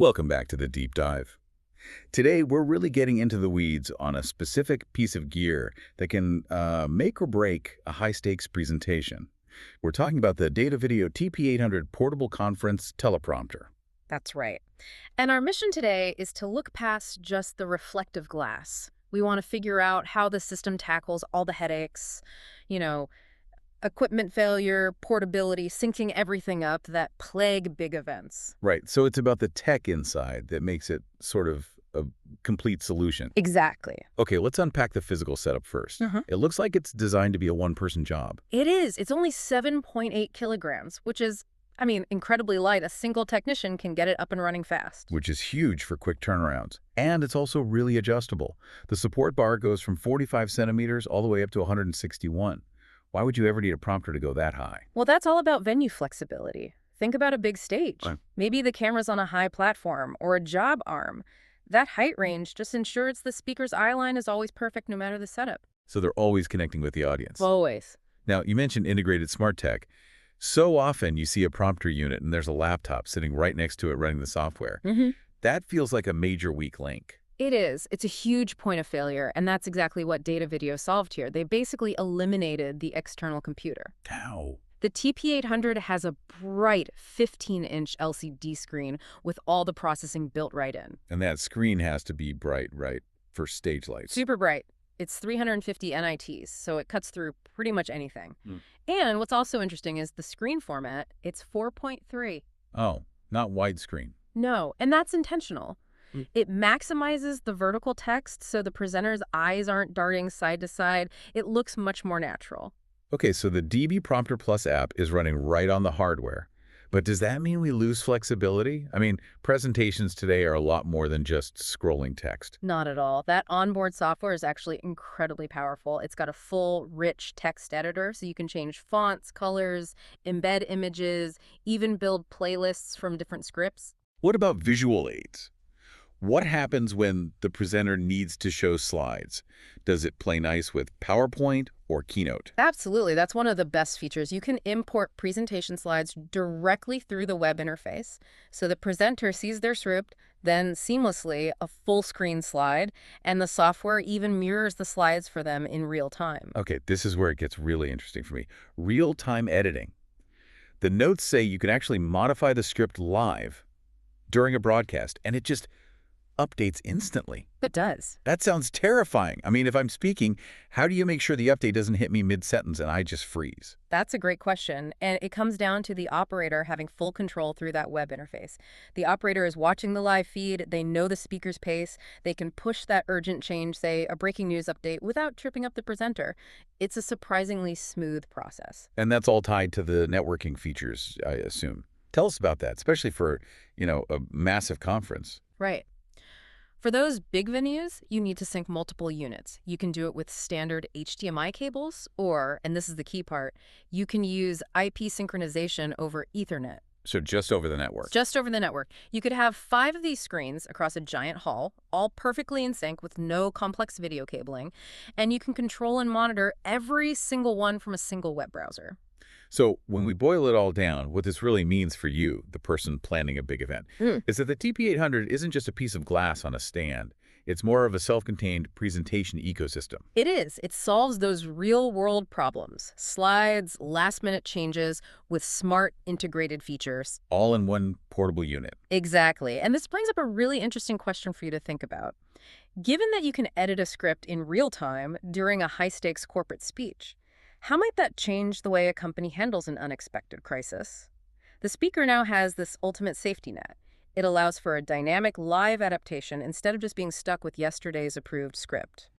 Welcome back to the Deep Dive. Today, we're really getting into the weeds on a specific piece of gear that can make or break a high-stakes presentation. We're talking about the Datavideo TP-800 portable conference teleprompter. That's right. And our mission today is to look past just the reflective glass. We want to figure out how the system tackles all the headaches, you know, equipment failure, portability, syncing everything up that plague big events. Right, so it's about the tech inside that makes it sort of a complete solution. Exactly. Okay, let's unpack the physical setup first. It looks like it's designed to be a one-person job. It is. It's only 7.8 kilograms, which is, incredibly light. A single technician can get it up and running fast. Which is huge for quick turnarounds. And it's also really adjustable. The support bar goes from 45 centimeters all the way up to 161. Why would you ever need a prompter to go that high? Well, that's all about venue flexibility. Think about a big stage. Right. Maybe the camera's on a high platform or a job arm. That height range just ensures the speaker's eye line is always perfect no matter the setup. So they're always connecting with the audience. Always. Now, you mentioned integrated smart tech. So often you see a prompter unit and there's a laptop sitting right next to it running the software. That feels like a major weak link. It is. It's a huge point of failure, and that's exactly what Datavideo solved here. They basically eliminated the external computer. How? The TP-800 has a bright 15-inch LCD screen with all the processing built right in. And that screen has to be bright, right, for stage lights. Super bright. It's 350 nits, so it cuts through pretty much anything. And what's also interesting is the screen format. It's 4.3. Oh, not widescreen. No, and that's intentional. It maximizes the vertical text so the presenter's eyes aren't darting side to side. It looks much more natural. Okay, so the DB Prompter Plus app is running right on the hardware. But does that mean we lose flexibility? Presentations today are a lot more than just scrolling text. Not at all. That onboard software is actually incredibly powerful. It's got a full, rich text editor, so you can change fonts, colors, embed images, even build playlists from different scripts. What about visual aids? What happens when the presenter needs to show slides? Does it play nice with PowerPoint or Keynote? Absolutely. That's one of the best features. You can import presentation slides directly through the web interface. So the presenter sees their script, then seamlessly a full screen slide, and the software even mirrors the slides for them in real time. Okay, this is where it gets really interesting for me. Real-time editing. The notes say you can actually modify the script live during a broadcast, and it just updates instantly. It does. That sounds terrifying. If I'm speaking, how do you make sure the update doesn't hit me mid-sentence and I just freeze? That's a great question, and it comes down to the operator having full control through that web interface. The operator is watching the live feed, they know the speaker's pace, they can push that urgent change, say a breaking news update, without tripping up the presenter. It's a surprisingly smooth process. And that's all tied to the networking features, I assume. Tell us about that, especially for, a massive conference. Right. For those big venues, you need to sync multiple units. You can do it with standard HDMI cables, or, and this is the key part, you can use IP synchronization over Ethernet. So just over the network. Just over the network. You could have 5 of these screens across a giant hall, all perfectly in sync with no complex video cabling, and you can control and monitor every single one from a single web browser. So when we boil it all down, what this really means for you, the person planning a big event, is that the TP-800 isn't just a piece of glass on a stand. It's more of a self-contained presentation ecosystem. It is. It solves those real-world problems. Slides, last-minute changes with smart integrated features. All in one portable unit. Exactly. And this brings up a really interesting question for you to think about. Given that you can edit a script in real time during a high-stakes corporate speech, how might that change the way a company handles an unexpected crisis? The speaker now has this ultimate safety net. It allows for a dynamic live adaptation instead of just being stuck with yesterday's approved script.